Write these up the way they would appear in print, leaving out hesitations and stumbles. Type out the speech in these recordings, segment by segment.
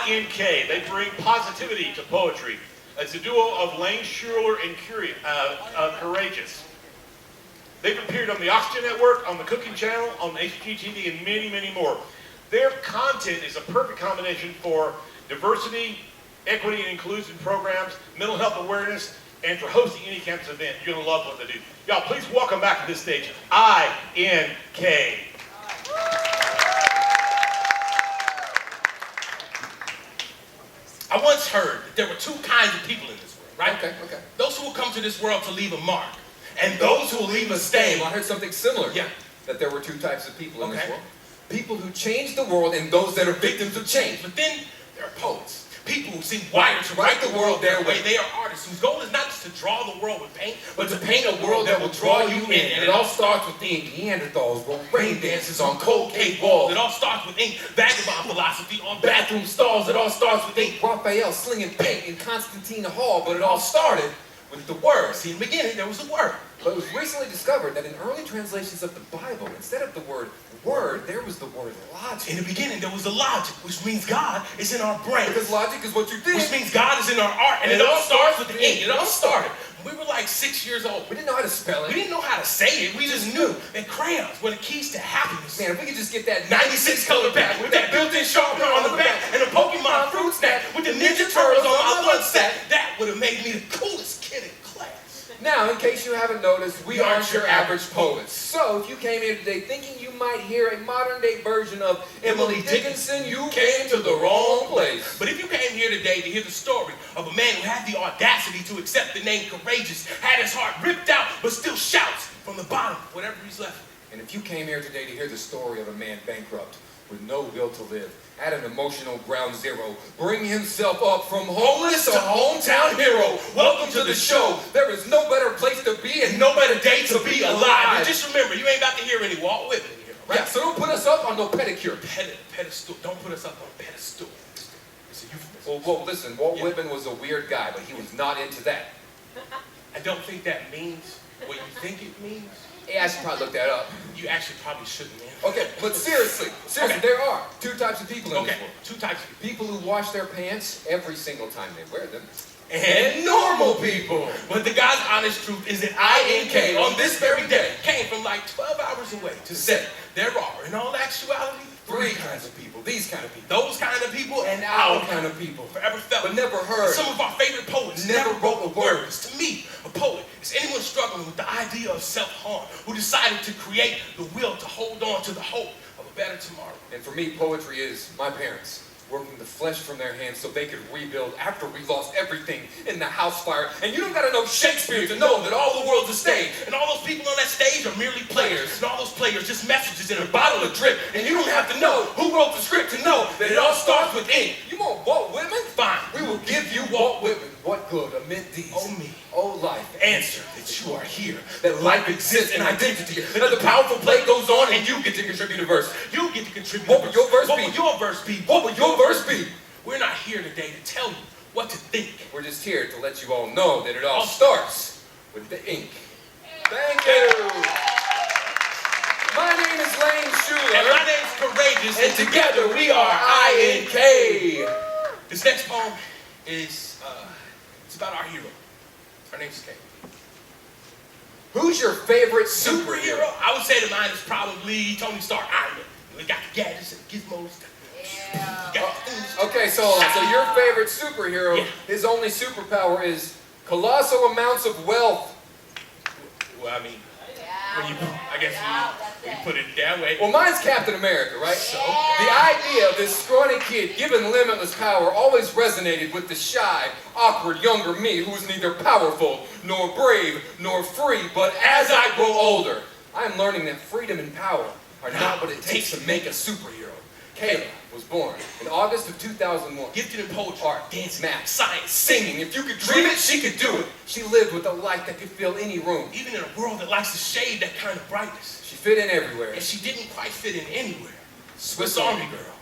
I.N.K. They bring positivity to poetry. It's a duo of Lane Shuler and Courageous. They've appeared on the Oxygen Network, on the Cooking Channel, on HGTV, and many, many more. Their content is a perfect combination for diversity, equity and inclusion programs, mental health awareness, and for hosting any campus event. You're going to love what they do. Y'all, please welcome back to this stage, I.N.K. I once heard that there were two kinds of people in this world, right? Okay. Those who will come to this world to leave a mark, and those who will leave a stain. Well, I heard something similar. Yeah. That there were two types of people in this Okay. world. People who change the world and those that are victims of change. But then there are poets. People who seem wired to write the world their way. They are artists whose goal is not just to draw the world with paint, but to paint a world that will draw you in. And it all starts with ink. Neanderthals wrote rain dances on cold cave walls. It all starts with ink. Vagabond philosophy on bathroom stalls. It all starts with ink. Raphael slinging paint in Constantina Hall, but it all started with the word. See, in the beginning, there was a word. But it was recently discovered that in early translations of the Bible, instead of the word word, there was the word logic. In the beginning, there was a logic, which means God is in our brain. Because logic is what you think. Which means God is in our art. And it all starts with the ink. It all started when we were like 6 years old. We didn't know how to spell it. We didn't know how to say it. We just knew that crayons were the keys to happiness. Man, if we could just get that 96 color pack with that built-in sharpener on the back and a Pokemon fruit snack with the Ninja Turtles on my lunch sack, that would have made me the coolest kid in class. Now, in case you haven't noticed, we aren't your average poets. So, if you came here today thinking you might hear a modern-day version of Emily Dickinson, you came to the wrong place. But if you came here today to hear the story of a man who had the audacity to accept the name Courageous, had his heart ripped out, but still shouts from the bottom of whatever he's left. And if you came here today to hear the story of a man bankrupt, with no will to live, at an emotional ground zero, bring himself up from homeless to hometown hero. Welcome to the show. There is no better place to be and no better day to be alive. And just remember, you ain't about to hear any Walt Whitman here, right? Yeah, so don't put us up on no pedicure. Pedestal. Don't put us up on a pedestal. It's a euphemism. Well, listen, Walt Whitman was a weird guy, but he was not into that. I don't think that means what you think it means. Yeah, I should probably look that up. You actually probably shouldn't, man. Okay, but seriously, Okay. there are two types of people in Okay, this world. two types of People who wash their pants every single time they wear them. and normal people. But the God's honest truth is that I.N.K. on this very day came from like 12 hours away to say there are, in all actuality, three kinds of people. These kind of people. Those kind of people and our kind of people. Forever felt. But never heard. Some of our favorite poets never wrote a word. To me, a poet is anyone struggling with the idea of self-harm, who decided to create the will to hold on to the hope of a better tomorrow. And for me, poetry is my parents working the flesh from their hands so they could rebuild after we lost everything in the house fire. And you don't gotta know Shakespeare to know that all the world's a stage. And all those people on that stage are merely players. And all those players just messages in a bottle of drip. And you don't have to know who wrote the script to know that it all starts with ink. You want Walt Whitman? Fine. We will give you Walt Whitman. What good amid these? Oh me. Oh life. Answer that you are here, that life exists in identity, that the powerful play goes on and you get to contribute a verse. You get to contribute What would your verse be? What would your verse be? What would your verse be? We're not here today to tell you what to think. We're just here to let you all know that it all starts with the ink. Thank you. My name is Lane Shuler. And my name's Courageous. And together we are I.N.K. This next poem is it's about our hero. Her name's Kay. Who's your favorite Superhero? superhero? I would say that mine is probably Tony Stark, Iron Man. We got the gadgets and gizmos. Okay, so hold on. So your favorite superhero, Yeah. his only superpower is colossal amounts of wealth. Well, I mean, I guess when you put it that way. Well, mine's Captain America, right? So the idea of this scrawny kid given limitless power always resonated with the shy, awkward younger me who was neither powerful, nor brave, nor free. But as I grow older, I am learning that freedom and power are not what it takes to make a superhero. Kayla was born in August of 2001. Gifted in poetry, Art, dance, math, science, singing. If you could dream it, she could do it. She lived with a light that could fill any room. even in a world that likes to shade that kind of brightness. She fit in everywhere. And she didn't quite fit in anywhere. Swiss Army girl,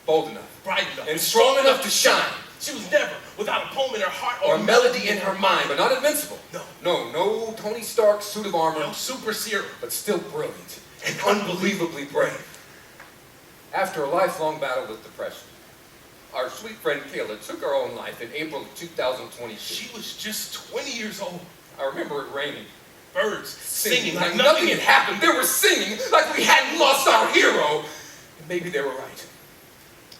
Bold enough. bright enough, And strong enough to shine. She was never without a poem in her heart Or a melody in her mind, but not invincible. No. No Tony Stark suit of armor, No super serum. but still brilliant and unbelievably brave. After a lifelong battle with depression, our sweet friend Kayla took her own life in April of 2022. She was just 20 years old. I remember it raining. Birds singing like nothing had happened. They were singing like we hadn't lost our hero. And maybe they were right.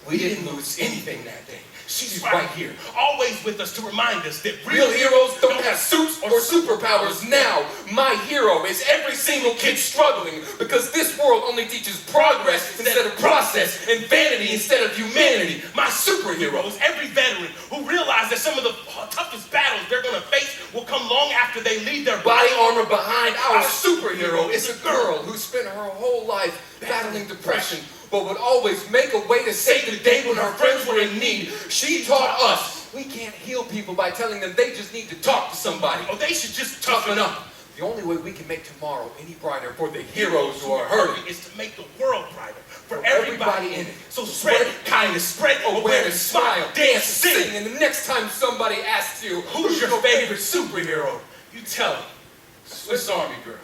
We didn't lose anything that day. She's right here, always with us to remind us that real heroes don't have suits or superpowers now. My hero is every single kid struggling because this world only teaches progress instead of process and vanity instead of humanity. My superhero is every veteran who realized that some of the toughest battles they're going to face will come long after they leave their body armor behind. Our superhero is a girl who spent her whole life battling depression, but would always make a way to save the day when our friends were in need. She taught us we can't heal people by telling them they just need to talk to somebody. Or they should just toughen up. The only way we can make tomorrow any brighter for the heroes who are hurting is to make the world brighter for everybody in it. So spread kindness, spread awareness, smile, dance, sing. And the next time somebody asks you, who's your favorite superhero? You tell them, Swiss Army girl.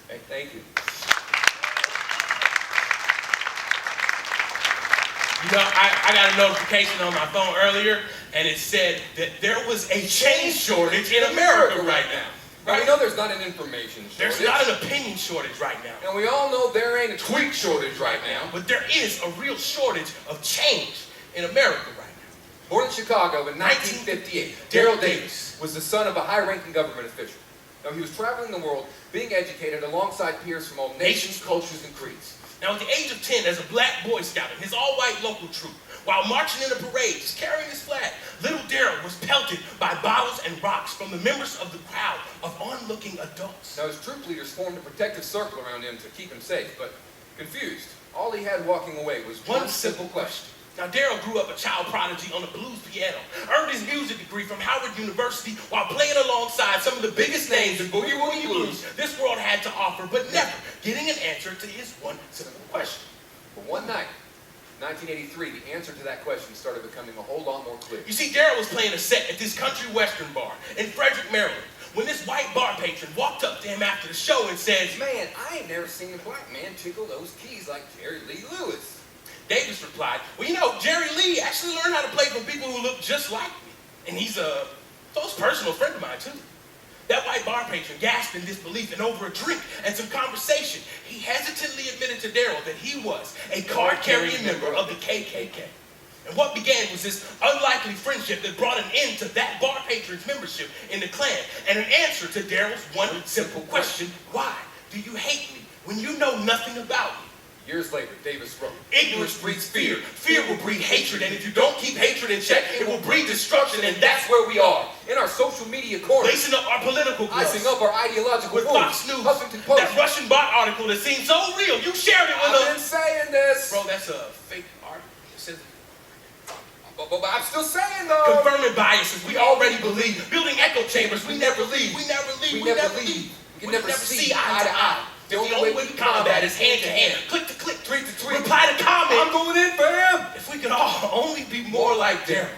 Hey, thank you. You know, I got a notification on my phone earlier, and it said that there was a change shortage in America right now. Right? We know there's not an information shortage. There's not an opinion shortage right now. And we all know there ain't a tweet shortage right now. But there is a real shortage of change in America right now. Born in Chicago in 1958, Daryl Davis was the son of a high-ranking government official. Now, he was traveling the world, being educated alongside peers from all nations, cultures, and creeds. Now, at the age of 10, as a black Boy Scout in his all-white local troop, while marching in a parade, just carrying his flag, little Daryl was pelted by bottles and rocks from the members of the crowd of onlooking adults. Now, his troop leaders formed a protective circle around him to keep him safe, but confused. All he had walking away was one simple question. Now, Daryl grew up a child prodigy on a blues piano, earned his music degree from Howard University while playing alongside some of the biggest names in boogie woogie blues this world had to offer, but never getting an answer to his one simple question. But one night, 1983, the answer to that question started becoming a whole lot more clear. You see, Daryl was playing a set at this country western bar in Frederick, Maryland, when this white bar patron walked up to him after the show and said, "Man, I ain't never seen a black man tickle those keys like Jerry Lee Lewis." Davis replied, "Well, you know, Jerry Lee actually learned how to play from people who look just like me. And he's a close personal friend of mine, too." That white bar patron gasped in disbelief, and over a drink and some conversation, he hesitantly admitted to Daryl that he was a card-carrying member of the KKK. And what began was this unlikely friendship that brought an end to that bar patron's membership in the Klan, and an answer to Daryl's one simple question: why do you hate me when you know nothing about me? Years later, Davis wrote, "Ignorance breeds fear. Fear will breed hatred, and if you don't keep hatred in check, it will breed destruction, and that's where we are. In our social media corner, Lacing up our political gloves, icing up our ideological with Fox News, Huffington Post. That Russian bot article that seems so real. You shared it with us." I've been saying this. Bro, that's a fake article. It says But I'm still saying, though. confirming biases we already believe. Building echo chambers we never leave. We never leave. We never leave. We can never see eye to eye. The only way we combat is hand to hand. Click to click. Tweet to tweet. Reply to comment. I'm going in, fam. If we could all only be more like Daryl.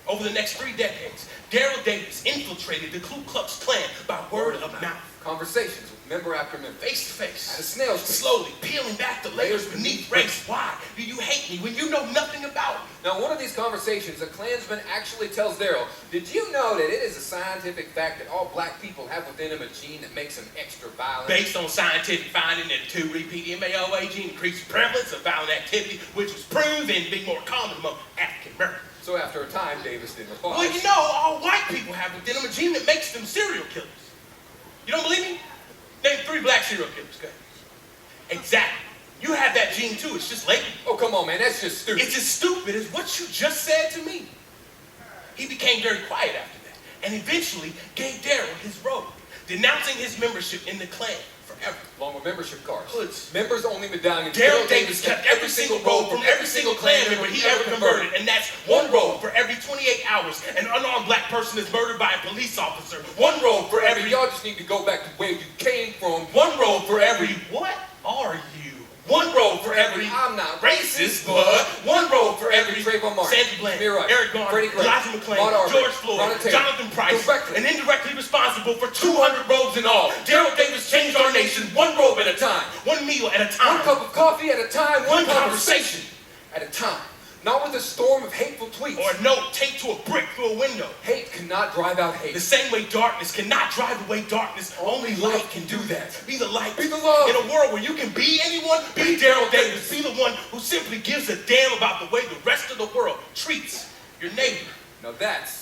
Over the next 3 decades, Daryl Davis infiltrated the Ku Klux Klan by word of mouth. Conversations with member after member. Face to face. At a snail's pace. Slowly peeling back the layers beneath race. Why do you hate me when you know nothing about me? Now, one of these conversations, a Klansman actually tells Daryl, "Did you know that it is a scientific fact that all black people have within them a gene that makes them extra violent?" Based on scientific finding that the 2-repeat MAOA gene increased prevalence of violent activity, which was proven to be more common among African Americans. So after a time, Davis didn't reply. Well, you know, all white people have within them a gene that makes them serial killers. You don't believe me? Name 3 black serial killers, okay? Exactly. You have that gene too, it's just latent. Oh, come on, man, that's just stupid. It's as stupid as what you just said to me. He became very quiet after that, and eventually gave Daryl his robe, denouncing his membership in the Klan forever. Along with membership cards. Hoods. Members only medallions. Daryl Davis kept every single robe from every single Klan member he ever converted, and that's one robe for every 28 hours an unarmed black person is murdered by a police officer. One robe for every... Y'all just need to go back to where you came from. One robe for every... What are you? One robe for every... I'm not racist, but one robe for every... Trayvon Martin, Sandy Bland, Mirai, Eric Garner, Freddie Gray, Elijah McClain, Maud Arbery, George Floyd, Breonna Taylor, Jonathan Price, directly and indirectly responsible for 200 robes in all. Daryl Davis changed our nation one robe at a time, one meal at a time, one cup of coffee at a time, one conversation at a time. not with a storm of hateful tweets. Or a note taped to a brick through a window. Hate cannot drive out hate. The same way darkness cannot drive away darkness, only light can do that. Be the light. Be the love. In a world where you can be anyone, be Daryl Davis. Be the one who simply gives a damn about the way the rest of the world treats your neighbor. Now that's